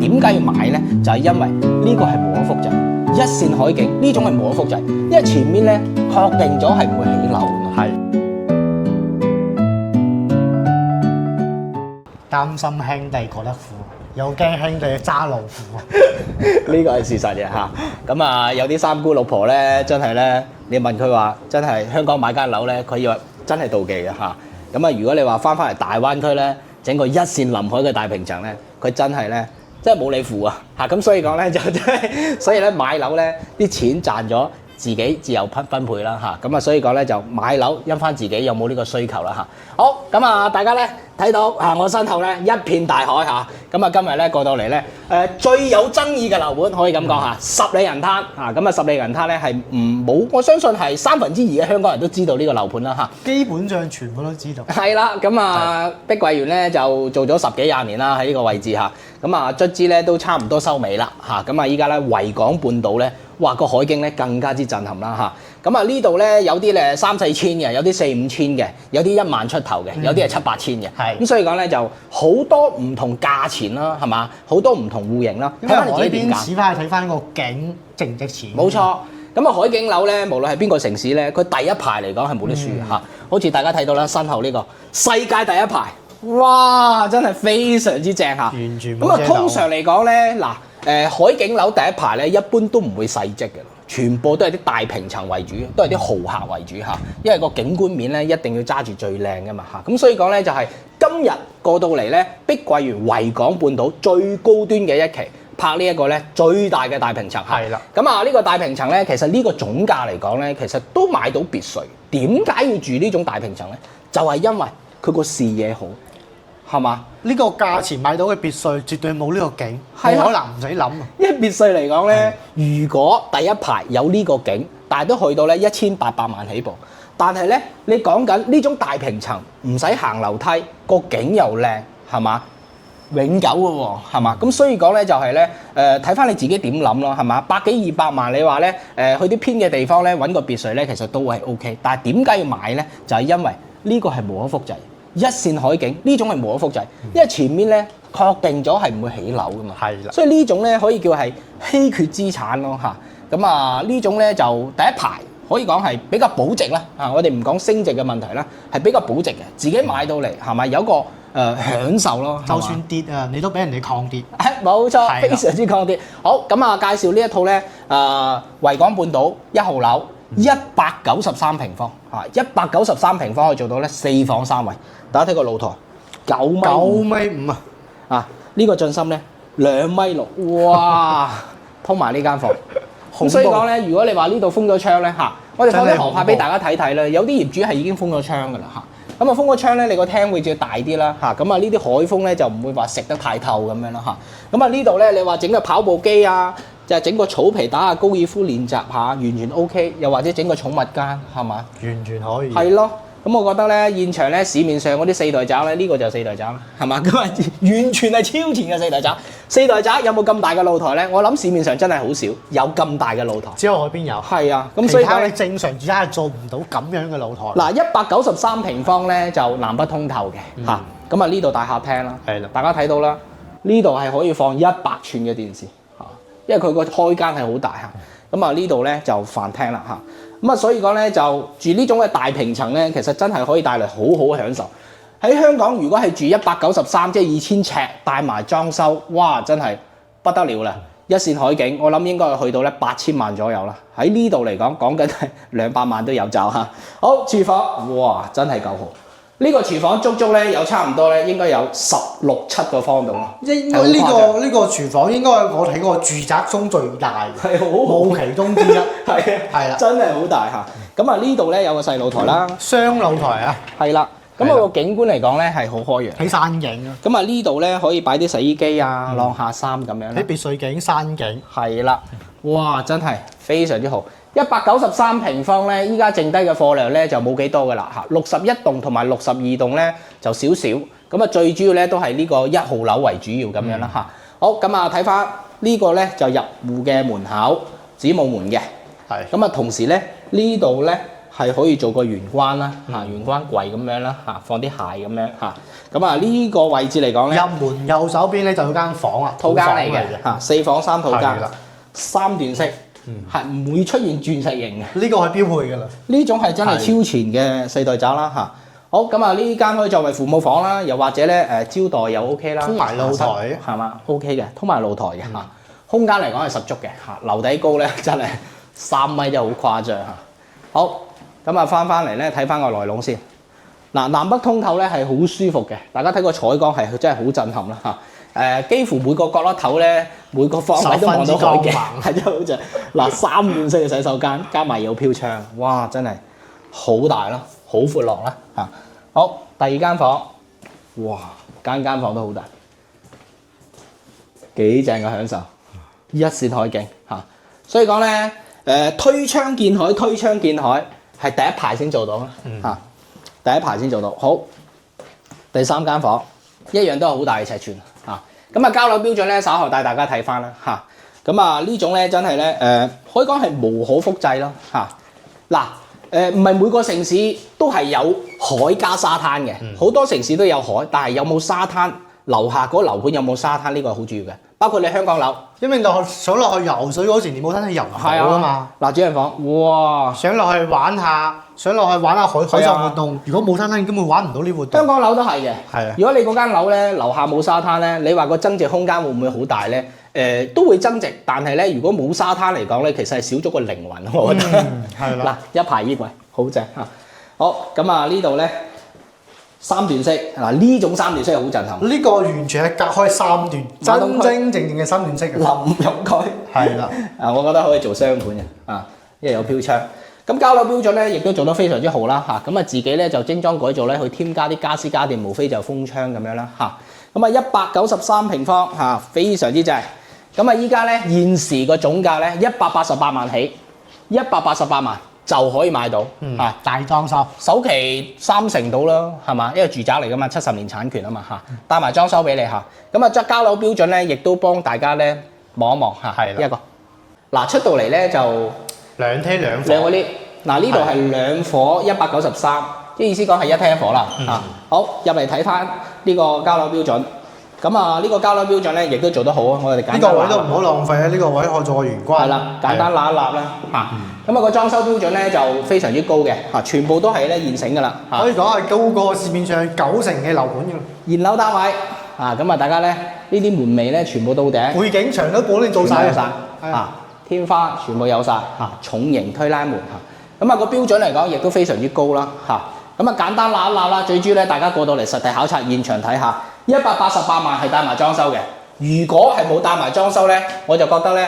點解要買咧？就係因為呢個係無可複製，一線海景呢種係無可複製，因為前面咧確定咗係唔會起樓㗎嘛。係擔心兄弟覺得苦，又驚兄弟揸老虎。呢個係事實嘅嚇。咁啊，有啲三姑六婆咧，真係咧，你問佢話真係香港買間樓咧，佢以為真係妒忌嘅嚇。咁啊，如果你話翻嚟大灣區咧，整個一線臨海嘅大平層咧，佢真係咧，真係冇你負啊嚇。咁所以講咧就真係，所以咧買樓咧啲錢賺咗自己自由分配啦嚇。咁啊，所以講咧就買樓因翻自己有冇呢個需求啦嚇。好，咁啊，大家咧睇到我身後咧一片大海嚇。咁啊，今日咧過到嚟咧最有爭議嘅樓盤可以咁講嚇，十里銀灘嚇。咁啊，十里銀灘咧係冇，我相信係2/3嘅香港人都知道呢個樓盤啦嚇。基本上全部都知道。係啦，咁啊，碧桂園咧就做咗10幾20年啦喺呢個位置嚇。咁啊，卒之咧都差唔多收尾啦嚇。咁啊，依家咧維港半島咧，哇個海景咧更加之震撼啦嚇。咁啊呢度咧有啲咧3、4千嘅，有啲4、5千嘅，有啲1萬出頭嘅，有啲係7、8千嘅。係咁所以講咧就好多唔同價錢啦，係嘛？好多唔同戶型啦。睇翻你自己點揀。市翻去睇翻個景值唔值錢。冇錯。咁啊海景樓咧，無論係邊個城市咧，佢第一排嚟講係冇得輸嘅嚇。好似大家睇到啦，身後呢個世界第一排，哇！真係非常之正嚇。完全咁啊，通常嚟講咧，嗱海景樓第一排咧，一般都唔會細積嘅。全部都係啲大平層為主，都係啲豪客為主嚇，因為個景觀面咧一定要揸住最靚噶嘛嚇，咁所以講咧就係今日過到嚟咧，碧桂園維港半島最高端嘅一期拍呢一個咧最大嘅大平層嚇，係啦，咁啊呢個大平層咧，其實呢個總價嚟講咧，其實都買到別墅。點解要住呢種大平層咧？就係因為佢個視野好，係嘛？呢個價錢買到嘅別墅絕對冇呢個景，冇可能唔使諗啊！因為別墅嚟講咧，如果第一排有呢個景，但係都去到咧1800萬起步，但係咧你講緊呢種大平層唔使行樓梯，個景又靚，係嘛？永久嘅喎，係嘛？咁所以講咧就係咧睇翻你自己點諗咯，係嘛？100幾200萬，你話咧去啲偏嘅地方咧揾個別墅咧，其實都係 OK。但係點解要買咧？就係因為呢個係無可複製。一線海景呢種係無可複製，因為前面咧確定咗係唔會起樓噶嘛，係啦，所以呢種咧可以叫係稀缺資產咯嚇。咁啊呢種咧就第一排可以講係比較保值啦嚇。我哋唔講升值嘅問題啦，係比較保值嘅，自己買到嚟係咪有個享受咯？就算跌啊，你都俾人哋抗跌。冇錯，非常之抗跌。好，咁啊介紹呢一套咧維港半島1號樓193平方嚇，193平方可以做到咧4房3衛。大家睇個露台9米5啊！啊呢個進深咧2米6，哇！鋪埋呢間房。咁所以講咧，如果你話呢度封咗窗咧嚇，我哋放啲航拍俾大家睇睇啦。有啲業主係已經封咗窗㗎啦嚇。咁啊封咗窗咧，你個廳會再大啲啦嚇。咁啊呢啲海風咧就唔會話食得太透咁樣啦嚇。咁啊呢度咧，你話整個跑步機啊，就係整個草皮打下高爾夫練習下，完全 OK。又或者整個寵物間係嘛？完全可以。係咯。咁我覺得咧，現場咧市面上嗰啲4代宅咧，呢個就4代宅啦，係嘛？咁啊，完全係超前嘅4代宅。4代宅有冇咁大嘅露台咧？我諗市面上真係好少有咁大嘅露台。只有海邊有。係啊，咁所以你正常住家係做唔到咁樣嘅露台。嗱，193平方咧就南北通透嘅嚇。咁啊呢度大客廳啦，係啦，大家睇到啦，呢度係可以放100寸嘅電視嚇，因為佢個開間係好大嚇。咁啊呢度咧就飯廳啦嚇。咁啊，所以講咧就住呢種嘅大平層咧，其實真係可以帶嚟好好嘅享受。喺香港，如果係住193，即係2000尺，帶埋裝修，哇，真係不得了啦！一線海景，我諗應該去到咧8000萬左右啦。喺呢度嚟講，講緊係200萬都有找嚇。好，廚房，哇，真係夠好。呢個廚房足咧有差唔多咧，應該有16、7個方度咯。應該呢個廚房應該我睇過住宅中最大，係冇其中之一。係啦，真係好大嚇。咁啊呢度咧有個細露台啦，雙露台啊。係啦，咁啊個景觀嚟講咧係好開揚，睇山景啊。咁啊呢度咧可以擺啲洗衣機啊、晾下衫咁樣。睇別墅景、山景。係啦，哇！真係非常之好。193平方咧，依家剩低嘅貨量咧就冇幾多噶啦嚇，61棟同埋62棟咧就少少，咁啊最主要咧都係呢個1號樓為主要咁樣啦嚇。好，咁啊睇翻呢個咧就入戶嘅門口，子母門嘅，係咁啊同時咧呢度咧係可以做個玄關啦，玄關櫃咁樣啦，放啲鞋咁樣嚇。咁啊呢個位置嚟講咧，入門右手邊咧就有間房啊，套間嚟嘅嚇，4房3套間係啦，3段式，係唔會出現鑽石型嘅。呢個係標配㗎啦。呢種係真係超前嘅4代宅啦嚇。好咁啊，呢間可以作為父母房啦，又或者咧招待又 OK 啦，通埋露台係嘛 OK 嘅，通埋露台嘅嚇。空間嚟講係十足嘅嚇，樓底高咧真係3米真係好誇張嚇。好咁啊，翻嚟咧睇翻個內籠先。嗱，南北通透咧係好舒服嘅，大家睇個採光係真係好震撼啦嚇。幾乎每個角落頭咧，每個方位都望到海景，係真係好正。嗱，3段式嘅洗手間，加埋有飄窗，哇！真係好大啦，好闊落啦嚇。好，第二間房，哇！間房都好大，幾正嘅享受，一線海景嚇。所以講咧，推窗見海，推窗見海係第一排先做到啦嚇。第一排先做到，好。第3間房一樣都係好大嘅尺寸嚇。咁啊交樓標準咧，稍後帶大家睇翻啦嚇。咁啊呢種咧真係咧可以講係無可複製咯嚇。嗱唔係每個城市都係有海加沙灘嘅，好多城市都有海，但係有冇沙灘？樓下嗰樓盤有冇沙灘？呢個係好重要嘅。包括你香港樓，因為想落去游水嗰時，你冇得去游唔到啊嘛。嗱，主人房，哇！想落去玩下海上活動，如果冇沙灘根本玩唔到呢活動。香港樓都係嘅。係啊。如果你嗰間樓咧樓下冇沙灘咧，你話個增值空間會唔會好大咧？都會增值，但係咧如果冇沙灘嚟講咧，其實係少咗個靈魂，我覺得。係啦。嗱，一排衣櫃，好正嚇。好，咁啊呢度咧。3段式嗱，呢種3段式係好震撼。呢個完全係隔開3段，真正嘅3段式嘅。淋浴區係啦，我覺得可以做雙盤嘅因為有飄窗。咁交樓標準咧，亦都做得非常之好啦嚇。咁啊自己咧就精裝改造咧，去添加啲家私家電，無非就風窗咁樣啦嚇。咁啊193平方嚇，非常之正。咁啊依家咧現時個總價咧188萬起，188萬。就可以買到，大裝修，首期30%到啦，係嘛？因為住宅嚟噶嘛，70年產權啊嘛嚇，帶埋裝修俾你嚇。咁啊，交樓標準咧，亦都幫大家咧望一望嚇，一個。嗱出到嚟咧就兩廳兩個 lift，嗱呢度係2伙193，即係意思講係一廳一伙啦嚇。好，入嚟睇翻呢個交樓標準。咁啊，呢個交樓標準咧，亦都做得好啊！我哋簡單呢個位都唔好浪費啊！呢個位可以做個玄關。係啦，簡單揦一揦啦嚇。咁啊，個裝修標準咧就非常之高嘅嚇，全部都係咧現成㗎啦。可以講係高過市面上90%嘅樓盤㗎。現樓單位咁啊，大家咧呢啲門楣咧全部到頂，背景牆都幫你做晒天花全部有晒重型推拉門嚇。咁啊個標準嚟講亦都非常之高啦嚇。咁啊簡單揦一揦啦，最主要咧大家過到嚟實地考察現場睇下。188萬係帶埋裝修嘅，如果係冇帶埋裝修咧，我就覺得咧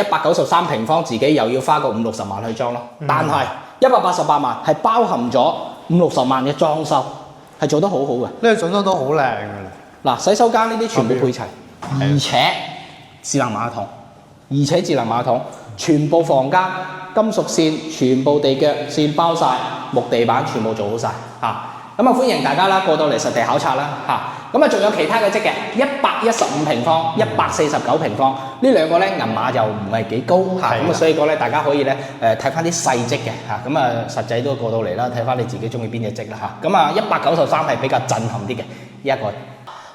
193平方自己又要花個50-60萬去裝咯。但係188萬係包含咗50-60萬嘅裝修，係做得好好嘅。呢個裝修都好靚㗎啦。嗱，洗手間呢啲全部配齊，而且智能馬桶，全部房間金屬線，全部地腳線包晒，木地板全部做好晒嚇。咁啊歡迎大家啦，過到嚟實地考察啦嚇。咁啊仲有其他嘅積嘅，115平方、149平方，呢兩個咧銀碼就唔係幾高嚇。咁啊所以講咧，大家可以咧睇翻啲細積嘅嚇。咁啊實際都過到嚟啦，睇翻你自己中意邊隻積啦嚇。咁啊193係比較震撼啲嘅一個。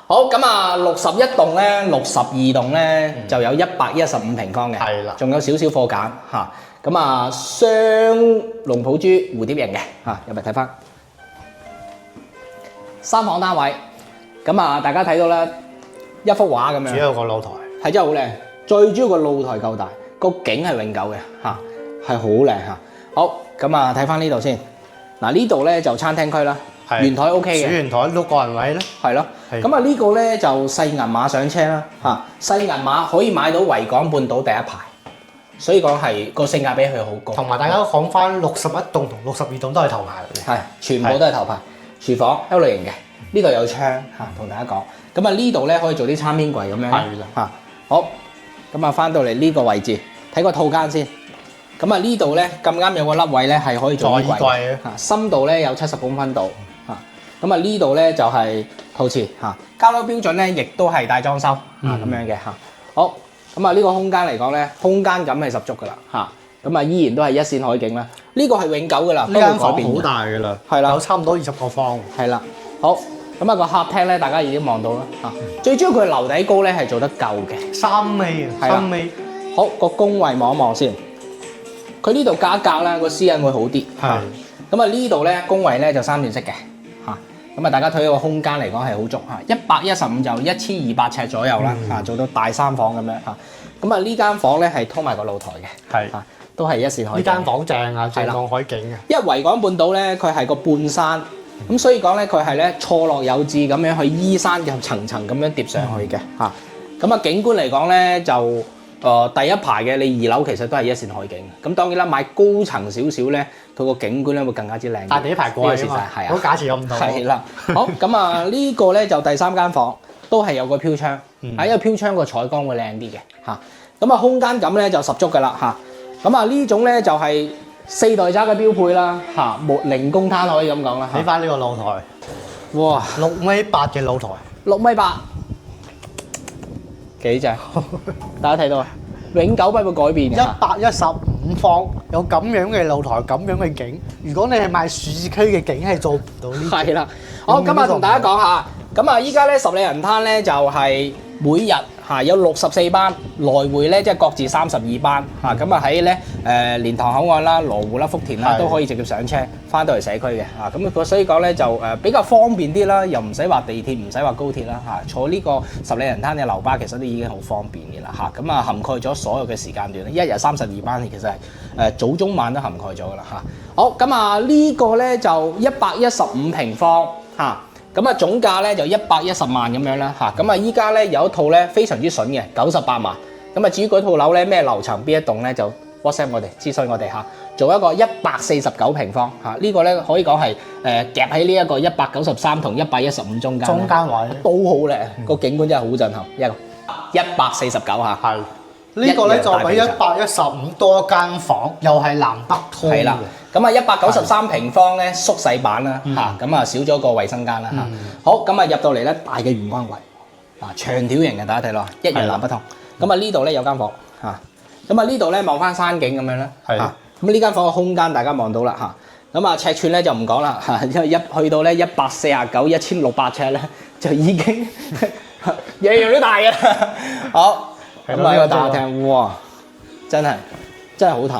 好，咁啊61棟咧，62棟咧就有115平方嘅，係啦，仲有少少貨揀嚇。咁啊雙龍抱珠蝴蝶形嘅嚇，入嚟睇翻。3房單位，咁啊大家睇到啦，一幅畫咁樣。主要個露台係真係好靚，最主要個露台夠大，個景係永久嘅嚇，係好靚嚇。好，咁啊睇翻呢度先。嗱呢度咧就餐廳區啦，圓台 OK 嘅。主圓台6個人位咧。係咯。咁啊呢個咧就細銀碼上車啦嚇，細銀碼可以買到維港半島第一排，所以講係個性價比佢好高。同埋大家講翻61棟同62棟都係頭牌嚟嘅。係，全部都係頭牌。廚房 L 類型嘅，呢度有窗嚇，同大家講。咁啊呢度咧可以做啲餐邊櫃咁樣。係啦嚇。好，咁啊翻到嚟呢個位置，睇個套間先。咁啊呢度咧咁啱有個凹位咧係可以做衣櫃嘅嚇，深度咧有70公分度嚇。咁啊呢度咧就係套廁嚇，交樓標準咧亦都係帶裝修咁樣嘅嚇。好，咁啊呢個空間嚟講咧，空間感係十足噶啦嚇。咁啊依然都係一線海景啦。呢個係永久㗎啦，呢間房不會改變嘅好大㗎啦，係啦有差唔多20個方。係啦，好咁啊個客廳咧，大家已經望到啦嚇。最主要佢樓底高咧係做得夠嘅。 3米啊，係啦3米。好個工位望一望先，佢呢度加格咧個私隱會好啲。係。咁啊呢度咧工位咧就3段式嘅嚇。咁啊大家睇個空間嚟講係好足嚇，115就1200尺左右啦嚇，做到大3房咁樣嚇。咁啊呢間房咧係通埋個露台嘅。係。都係一線海景。呢間房正啊，正望海景嘅。因為維港半島咧，佢係個半山，咁所以講咧，佢係咧錯落有致咁樣去依山嘅層層咁樣疊上去嘅嚇。咁啊景觀嚟講咧，就第一排嘅你2樓其實都係一線海景。咁當然啦，買高層少少咧，佢個景觀咧會更加之靚。但第一排貴啊嘛，係啊，嗰價錢咁多。係啦，好咁啊呢個咧就第3間房，都係有個飄窗，因為飄窗個採光會靚啲嘅嚇。咁啊空間感咧就十足㗎啦嚇。咁啊呢種咧就係4代渣嘅標配啦嚇，零公攤可以咁講啦。睇翻呢個露台，哇6.8米嘅露台，6.8米，幾正？大家睇到啊，永久不會改變嘅。 115方，有咁樣嘅露台，咁樣嘅景。如果你係賣市區嘅景，係做唔到呢。係啦，好，今日同大家講下，咁啊依家咧十里人灘咧就係每日有64班來回咧，即係各自32班嚇。咁啊喺咧蓮塘口岸啦、羅湖啦、福田啦都可以直接上車翻到嚟社區嘅嚇。咁所以講咧就比較方便啲啦，又唔使話地鐵，唔使話高鐵啦嚇。坐呢個十里人灘嘅樓巴其實都已經好方便嘅啦嚇。咁啊涵蓋咗所有嘅時間段，一日32班其實係早中晚都涵蓋咗噶啦嚇。好，咁啊呢個咧就115平方嚇。咁啊總價咧就110萬咁樣啦嚇，咁啊依家咧有一套咧非常之筍嘅98萬，咁啊至於嗰套樓咧咩樓層邊一棟咧就 WhatsApp 我哋諮詢我哋嚇，做一個149平方嚇，呢個咧可以講係夾喺呢一個193同115中間，中間位都好靚，個景觀真係好震撼，一個149嚇。係。呢個咧就比115多間房，又係南北通嘅。係啦，咁啊193平方咧縮細版啦嚇，咁啊少咗個衞生間啦嚇。好，咁啊入到嚟咧大嘅玄關位，啊長條形嘅大家睇落，一人南北通。咁啊呢度咧有間房嚇，咁啊呢度咧望翻山景咁樣咧嚇。咁呢間房嘅空間大家望到啦嚇。咁啊尺寸咧就唔講啦嚇，因為去到咧149、1600尺咧就已經樣樣都大嘅啦。好。咁啊個大廳，哇！真係好彈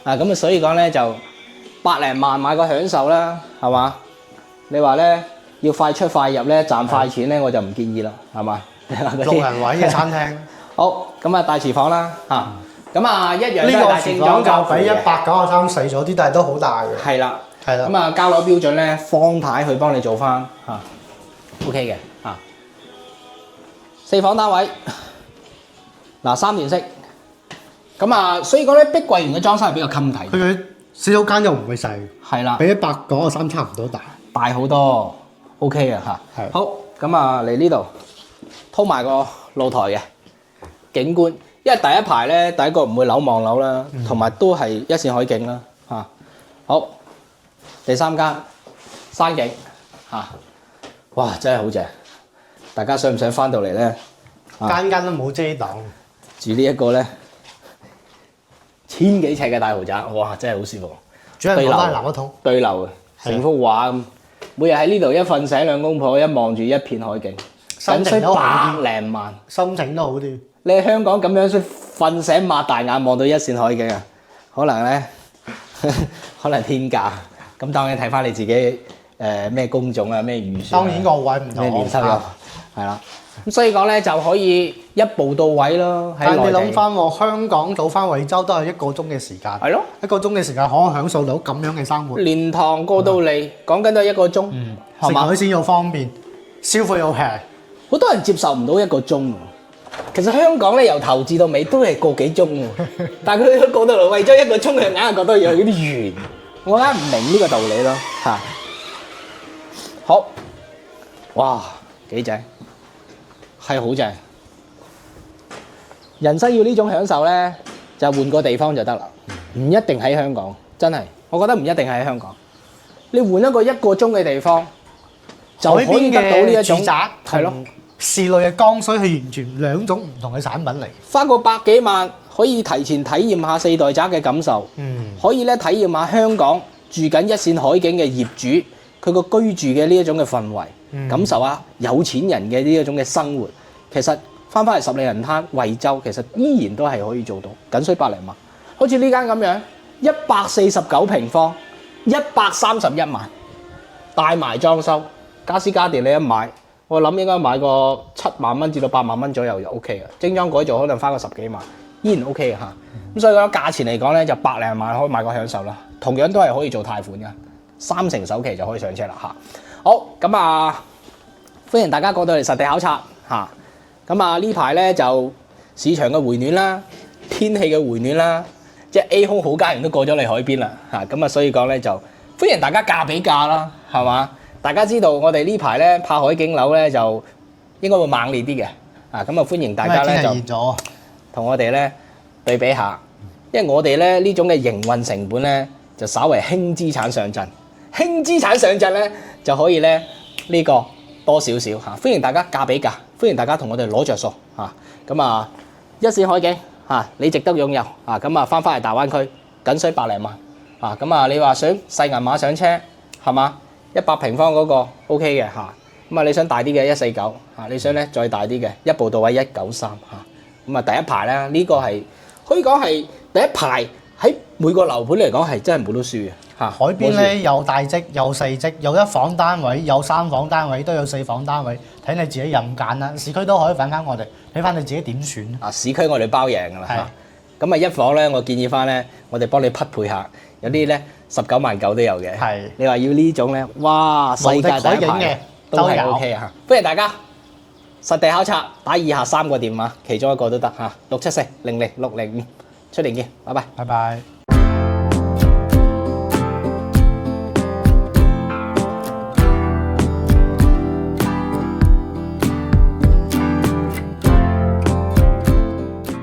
啊！咁啊，所以講咧就百零萬買個享受啦，係嘛？你話咧要快出快入咧賺快錢咧，我就唔建議啦，係嘛？6人位嘅餐廳。好，咁啊大廚房啦嚇，咁啊一樣呢個都係大正裝就比193細咗啲，但係都好大嘅。係啦，係啦。咁啊交樓標準咧，方太去幫你做翻嚇 ，OK 嘅嚇。4房單位。嗱3段式，咁啊，所以講咧，碧桂園嘅裝修係比較襟睇。佢嘅洗手間又唔會細，係啦，比193差唔多大，大好多 ，OK 嘅嚇。係。好，咁啊嚟呢度，鋪埋個露台嘅景觀，因為第一排咧，第一個唔會樓望樓啦，同埋都係一線海景啦嚇。好，第3間山景嚇，哇真係好正，大家想唔想翻到嚟咧？間間都冇遮擋。住呢一個咧1000幾尺嘅大豪宅，哇！真係好舒服。主人房都係南北通，對流嘅，成幅畫咁。每日喺呢度一瞓醒兩公婆，一望住一片海景，心情都好啲100零萬。心情都好啲。你喺香港咁樣瞓醒擘大眼望到一線海景啊，可能咧可能天價。咁當然睇翻你自己咩工種啊，咩預算。當然個位唔同，咩年收入係啦。咁所以講咧就可以一步到位咯。但係你諗翻喎，香港到翻惠州都係1個鐘嘅時間。係咯，1個鐘嘅時間可以享受到咁樣嘅生活。蓮塘過到嚟講緊都係1個鐘，食海鮮又方便，消費又平。好多人接受唔到1個鐘喎。其實香港咧由頭至到尾都係個幾鐘喎，但係佢過到嚟惠州1個鐘，佢硬係覺得有啲遠。我啱唔明呢個道理咯嚇。好，哇幾正！係好正，人生要呢種享受咧，就換個地方就得啦，唔一定喺香港，真係，我覺得唔一定喺香港。你換一個1個鐘嘅地方，就可以得到呢一種住宅，係咯，市內嘅江水係完全2種唔同嘅產品嚟。花個100幾萬可以提前體驗下四代宅嘅感受，嗯，可以咧體驗下香港住緊一線海景嘅業主佢個居住嘅呢一種嘅氛圍，感受下有錢人嘅呢一種嘅生活。其實翻返嚟十里銀灘惠州，其實依然都係可以做到，僅需百零萬。好似呢間咁樣，149平方，131萬，帶埋裝修，家私家電你一買，我諗應該買個7萬蚊至到8萬蚊左右就 O K 嘅，精裝改造可能花個10幾萬，依然 O K 嘅嚇。咁所以講價錢嚟講咧，就百零萬可以買個享受啦。同樣都係可以做貸款嘅，3成首期就可以上車啦嚇。好，咁啊，歡迎大家過到嚟實地考察嚇。咁啊呢排咧就市場嘅回暖啦，天氣嘅回暖啦，即係 A 空好家園都過咗嚟海邊啦嚇。咁啊所以講咧就歡迎大家價比價啦，係嘛？大家知道我哋呢排咧拍海景樓咧就應該會猛烈啲嘅，咁啊歡迎大家咧就同我哋咧對比下，因為我哋咧呢種嘅營運成本咧就稍為輕資產上陣，輕資產上陣咧就可以咧呢個多少少嚇，歡迎大家價比價，歡迎大家同我哋攞着數嚇，咁啊一線海景嚇你值得擁有啊，咁啊翻嚟大灣區僅需百零萬啊，咁啊你話想細銀碼上車係嘛？100平方嗰個 OK 嘅嚇，咁啊你想大啲嘅149嚇，你想咧再大啲嘅一步到位193嚇，咁啊第一排咧呢個係可以講係第一排喺每個樓盤嚟講係真係冇得輸嘅嚇。海邊咧有大積有細積，有1房單位有3房單位都有4房單位，睇你自己任揀啦。市區都可以揾翻我哋，睇翻你自己點選。啊市區我哋包贏㗎啦嚇，咁啊一房咧我建議翻咧，我哋幫你匹配下，有啲咧19萬9都有嘅。係你話要呢種咧，哇世界第一排都係 OK 啊！歡迎大家實地考察，打以下3個電話，其中一個都得嚇，674000605，出年見，拜拜。拜拜。